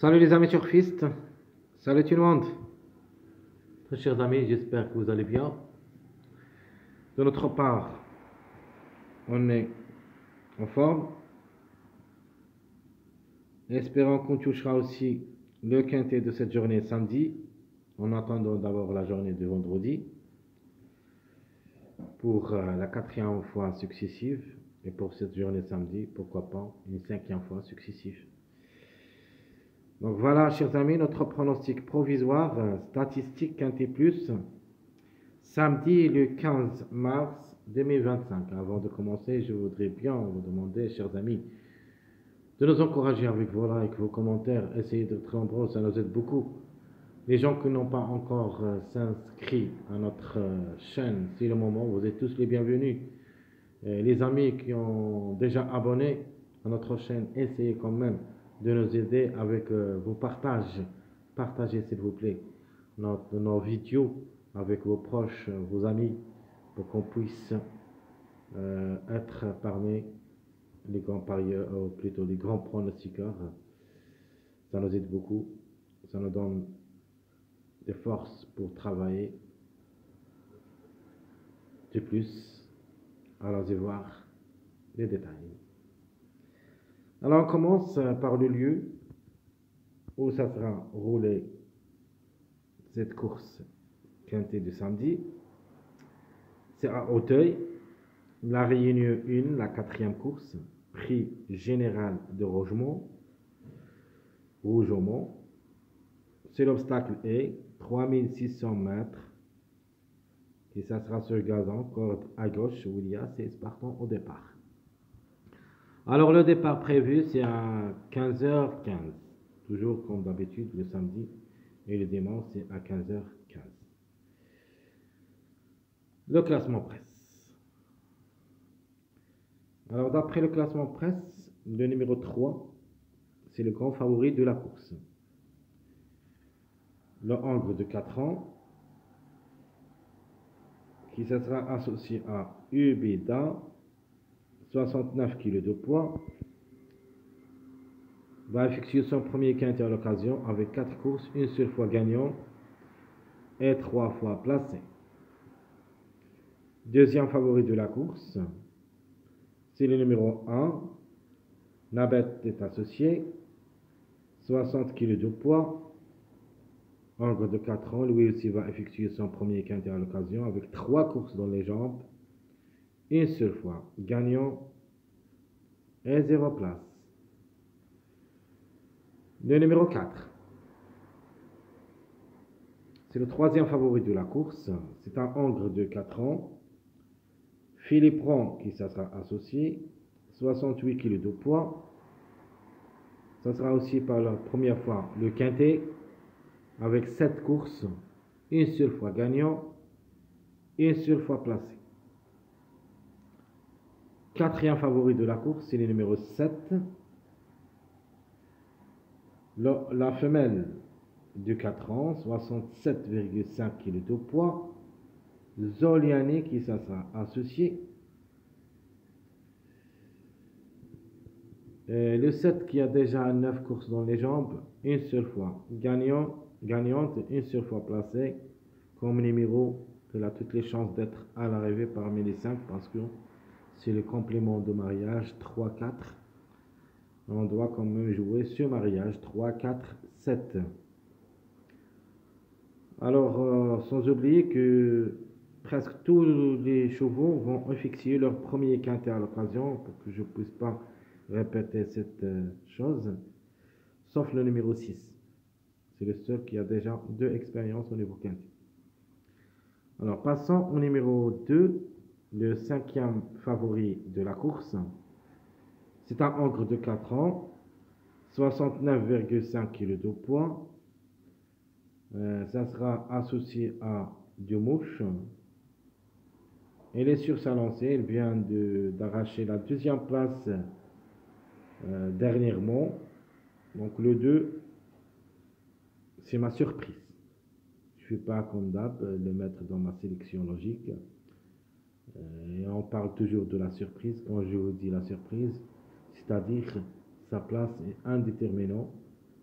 Salut les amis surfistes, salut tout le monde. Très chers amis, j'espère que vous allez bien. De notre part, on est en forme. Espérons qu'on touchera aussi le quintet de cette journée samedi, en attendant d'abord la journée de vendredi, pour la quatrième fois successive, et pour cette journée samedi, pourquoi pas une cinquième fois successive. Donc voilà, chers amis, notre pronostic provisoire, statistique quintet plus, samedi le 15 mars 2025. Avant de commencer, je voudrais bien vous demander, chers amis, de nous encourager avec vos likes, vos commentaires. Essayez d'être nombreux, ça nous aide beaucoup. Les gens qui n'ont pas encore s'inscrit à notre chaîne, c'est le moment, vous êtes tous les bienvenus. Les amis qui ont déjà abonné à notre chaîne, essayez quand même de nous aider avec vos partages. Partagez s'il vous plaît nos vidéos avec vos proches, vos amis, pour qu'on puisse être parmi les grands parieurs, ou plutôt les grands pronostiqueurs. Ça nous aide beaucoup, ça nous donne des forces pour travailler. De plus, allons-y voir les détails. Alors on commence par le lieu où ça sera roulé cette course quintée du samedi. C'est à Auteuil, la Réunion 1, la quatrième course, prix général de Rougemont. C'est l'obstacle A, 3600 mètres, et ça sera sur gazon, corde à gauche, où il y a 16 partants au départ. Alors le départ prévu, c'est à 15h15, toujours comme d'habitude le samedi, et le dimanche, c'est à 15h15. Le classement presse. Alors d'après le classement presse, le numéro 3, c'est le grand favori de la course. Le Hongre de 4 ans, qui sera associé à Ubida, 69 kg de poids, va effectuer son premier quintet à l'occasion avec 4 courses, une seule fois gagnant et 3 fois placé. Deuxième favori de la course, c'est le numéro 1, Nabet est associé, 60 kg de poids, Hongre de 4 ans, lui aussi va effectuer son premier quintet à l'occasion avec 3 courses dans les jambes, une seule fois gagnant et 0 place. Le numéro 4, c'est le troisième favori de la course, c'est un Hongre de 4 ans, Philippe Ron qui sera associé, 68 kg de poids. Ça sera aussi par la première fois le quintet avec 7 courses, une seule fois gagnant, une seule fois placé. Quatrième favori de la course, c'est le numéro 7. La femelle de 4 ans, 67,5 kg de poids. Zoliani qui sera associé. Le 7 qui a déjà 9 courses dans les jambes, une seule fois gagnante, une seule fois placée, comme numéro, il a toutes les chances d'être à l'arrivée parmi les 5 parce que c'est le complément de mariage 3-4. On doit quand même jouer ce mariage 3-4-7. Alors, sans oublier que presque tous les chevaux vont effectuer leur premier quintet à l'occasion pour que je ne puisse pas répéter cette chose, sauf le numéro 6. C'est le seul qui a déjà 2 expériences au niveau quintet. Alors, passons au numéro 2, le cinquième favori de la course. C'est un Hongre de 4 ans, 69,5 kg de poids. Ça sera associé à Dumouche. Elle est sur sa lancée, elle vient d'arracher la deuxième place dernièrement. Donc le 2, c'est ma surprise. Je ne suis pas comme d'hab le mettre dans ma sélection logique. Et on parle toujours de la surprise. Quand je vous dis la surprise, c'est-à-dire sa place est indéterminante.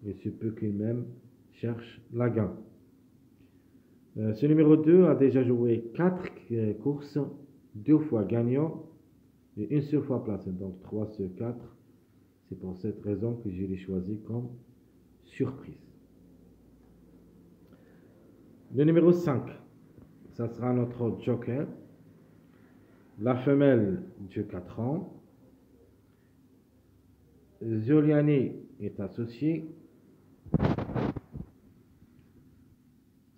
il se peut qu'il même cherche la gagne. Ce numéro 2 a déjà joué 4 courses, 2 fois gagnant et une seule fois placé. Donc 3 sur 4. C'est pour cette raison que je l'ai choisi comme surprise. Le numéro 5, ça sera notre joker. La femelle de 4 ans. Zoliani est associé.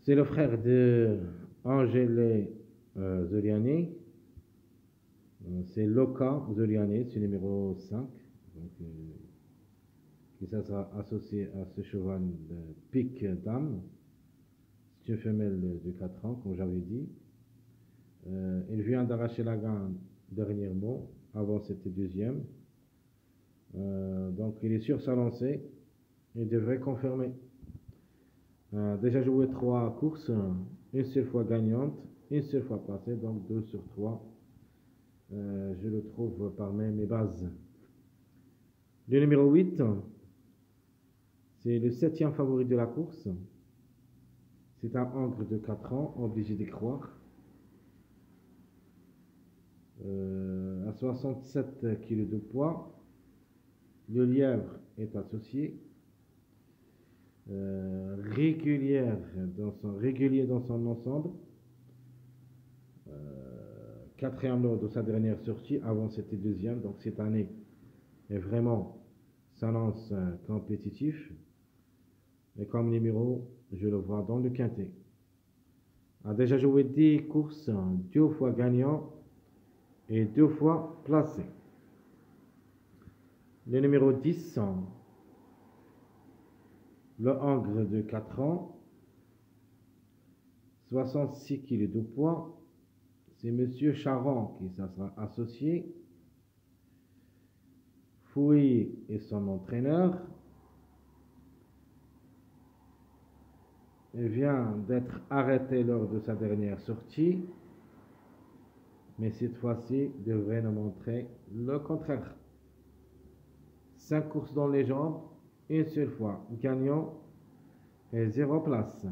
C'est le frère de Angele Zoliani. C'est Loka Zoliani, c'est le numéro 5. Donc, qui ça sera associé à ce cheval de pique dame. C'est une femelle de 4 ans, comme j'avais dit. Il vient d'arracher la gagne dernièrement. Avant, c'était deuxième. Donc, il est sur sa lancée. Il devrait confirmer. Déjà joué 3 courses. Une seule fois gagnante. Une seule fois passée. Donc, 2 sur 3. Je le trouve parmi mes bases. Le numéro 8. C'est le 7e favori de la course. C'est un Angre de 4 ans. Obligé d'y croire. À 67 kg de poids. Le lièvre est associé. Régulier dans son ensemble. 4e lors de sa dernière sortie. Avant, c'était 2e. Donc, cette année est vraiment s'annonce compétitif. Et comme numéro, je le vois dans le quintet. A déjà joué 10 courses, 2 fois gagnant et 2 fois placé. Le numéro 10, le Angre de 4 ans, 66 kg de poids. C'est Monsieur Charon qui ça sera associé. Fouille est son entraîneur. Il vient d'être arrêté lors de sa dernière sortie. Mais cette fois-ci, devrait nous montrer le contraire. 5 courses dans les jambes, une seule fois gagnant et 0 place.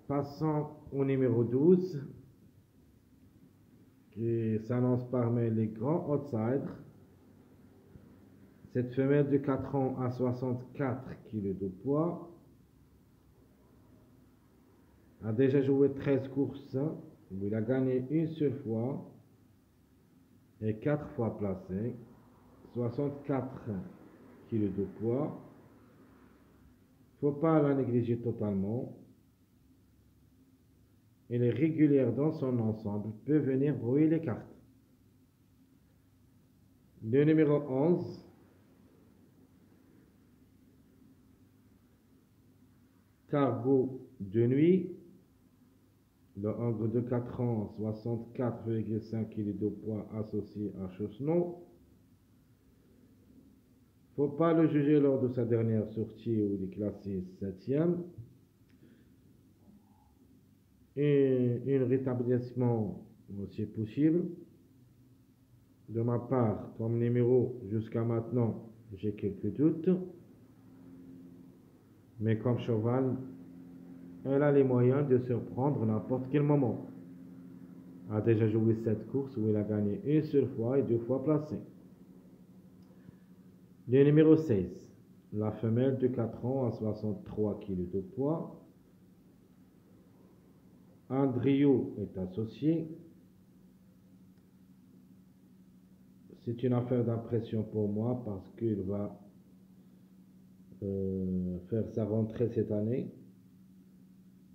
Passons au numéro 12, qui s'annonce parmi les grands outsiders. Cette femelle de 4 ans a 64 kg de poids. A déjà joué 13 courses, où il a gagné une seule fois et 4 fois placé. 64 kg de poids. Faut pas la négliger totalement. Elle est régulière dans son ensemble, peut venir brouiller les cartes. Le numéro 11, Cargo de nuit. Le Angre de 4 ans, 64,5 kg de poids associé à Chosno. Faut pas le juger lors de sa dernière sortie où il est classé 7e. Et un rétablissement aussi possible. De ma part, comme numéro, jusqu'à maintenant, j'ai quelques doutes. Mais comme cheval, elle a les moyens de surprendre n'importe quel moment. A déjà joué 7 courses où il a gagné une seule fois et 2 fois placé. Le numéro 16, la femelle de 4 ans à 63 kg de poids. Andriou est associé. C'est une affaire d'impression pour moi parce qu'il va faire sa rentrée cette année.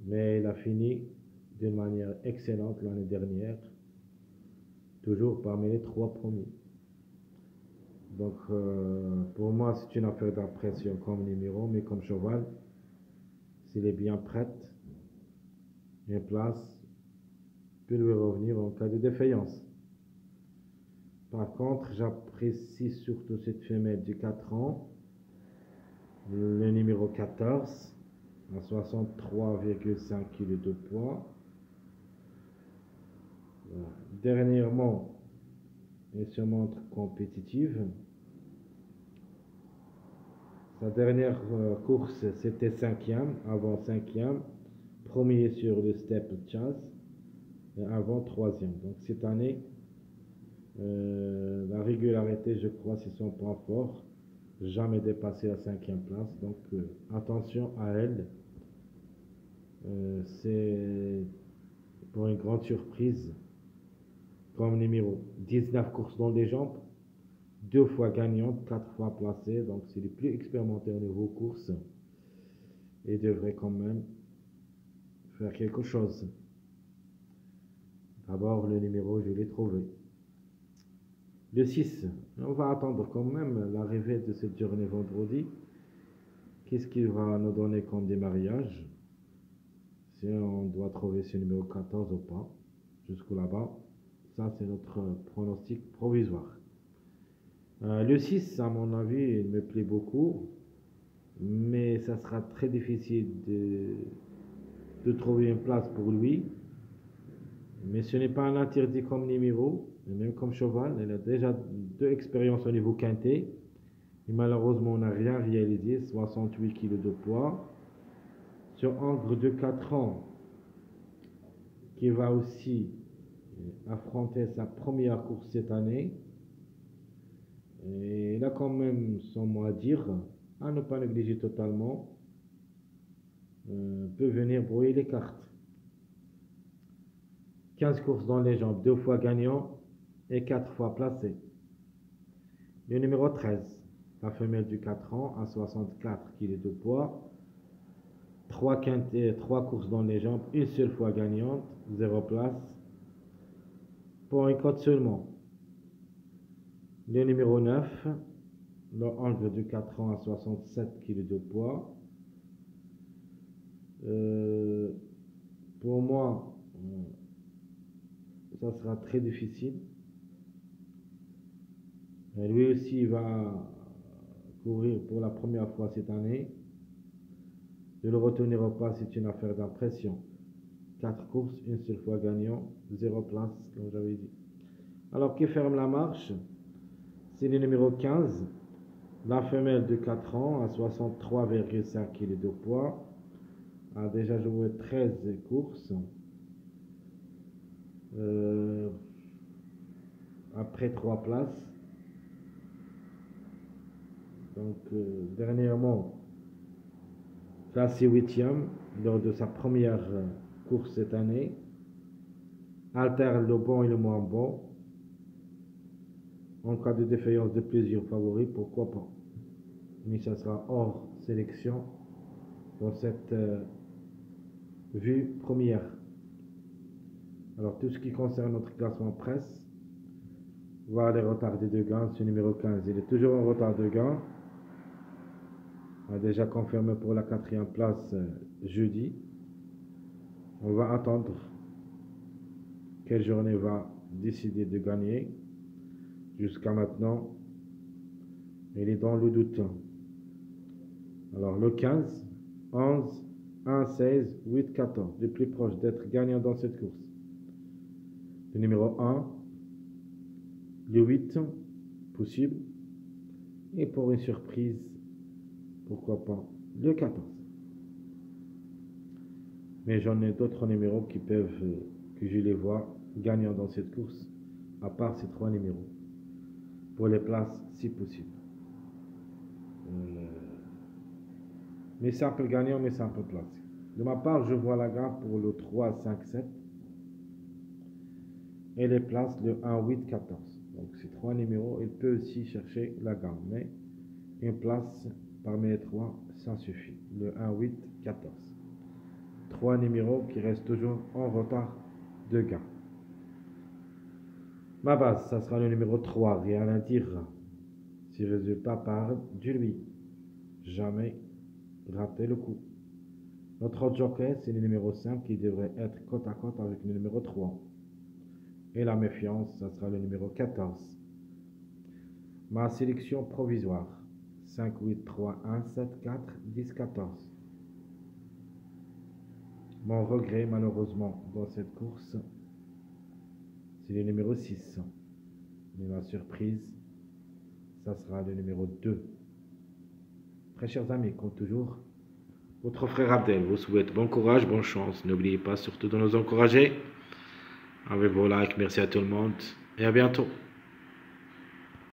Mais il a fini d'une manière excellente l'année dernière. Toujours parmi les 3 premiers. Donc pour moi c'est une affaire d'impression comme numéro, mais comme cheval, s'il est bien prêt, une place peut lui revenir en cas de défaillance. Par contre, j'apprécie surtout cette femelle de 4 ans, le numéro 14, à 63,5 kg de poids. Voilà. Dernièrement, elle se montre compétitive. Sa dernière course, c'était cinquième, avant cinquième, premier sur le step chasse, et avant troisième. Donc cette année, la régularité, je crois, c'est son point fort. Jamais dépassé la cinquième place. Donc attention à elle. C'est pour une grande surprise, comme numéro 19 courses dans les jambes, 2 fois gagnante, 4 fois placée. Donc c'est le plus expérimenté au niveau course et devrait quand même faire quelque chose. D'abord, le numéro, je l'ai trouvé. Le 6, on va attendre quand même l'arrivée de cette journée vendredi. Qu'est-ce qu'il va nous donner comme des mariages? Si on doit trouver ce numéro 14 ou pas, jusqu'au là-bas. Ça, c'est notre pronostic provisoire. Le 6, à mon avis, il me plaît beaucoup, mais ça sera très difficile de trouver une place pour lui. Mais ce n'est pas un interdit comme numéro, et même comme cheval. Il a déjà 2 expériences au niveau quintet. Et malheureusement, on n'a rien réalisé, 68 kg de poids. Sur Angre de 4 ans, qui va aussi affronter sa première course cette année. Et il a quand même son mot à dire, à ne pas négliger totalement. Peut venir brouiller les cartes. 15 courses dans les jambes, 2 fois gagnant et 4 fois placé. Le numéro 13, la femelle du 4 ans à 64 kg de poids. 3 courses dans les jambes, une seule fois gagnante, 0 place. Pour une cote seulement. Le numéro 9, le Angre du 4 ans à 67 kg de poids. Pour moi, ça sera très difficile. Et lui aussi, il va courir pour la première fois cette année. De le retenir au pas, c'est une affaire d'impression. 4 courses, une seule fois gagnant, 0 place, comme j'avais dit. Alors, qui ferme la marche? C'est le numéro 15, la femelle de 4 ans à 63,5 kg de poids. A déjà joué 13 courses. Après 3 places. Donc, dernièrement, classé 8e lors de sa première course cette année. Alterne le bon et le moins bon. En cas de défaillance de plusieurs favoris, pourquoi pas. Mais ça sera hors sélection dans cette vue première. Alors, tout ce qui concerne notre classement presse, voir les retards des 2 gains. Ce numéro 15, il est toujours en retard de gain. A déjà confirmé pour la 4e place jeudi. On va attendre quelle journée va décider de gagner. Jusqu'à maintenant, il est dans le doute. Alors le 15, 11, 1, 16, 8, 14, le plus proche d'être gagnant dans cette course. Le numéro 1, le 8, possible. Et pour une surprise, pourquoi pas, le 14. Mais j'en ai d'autres numéros qui peuvent, que je les vois gagnant dans cette course, à part ces 3 numéros. Pour les places, si possible. Mais simple gagnant, mais simple place. De ma part, je vois la gamme pour le 3, 5, 7. Et les places, le 1, 8, 14. Donc ces 3 numéros, il peut aussi chercher la gamme. Mais une place parmi les 3, ça suffit. Le 1, 8, 14. 3 numéros qui restent toujours en retard de gain. Ma base, ça sera le numéro 3, rien à dire. Si le résultat part du lui, jamais rater le coup. Notre joker, c'est le numéro 5 qui devrait être côte à côte avec le numéro 3. Et la méfiance, ça sera le numéro 14. Ma sélection provisoire, 5, 8, 3, 1, 7, 4, 10, 14. Mon regret, malheureusement, dans cette course, c'est le numéro 6. Mais ma surprise, ça sera le numéro 2. Très chers amis, comme toujours, votre frère Abdel vous souhaite bon courage, bonne chance. N'oubliez pas surtout de nous encourager avec vos likes. Merci à tout le monde et à bientôt.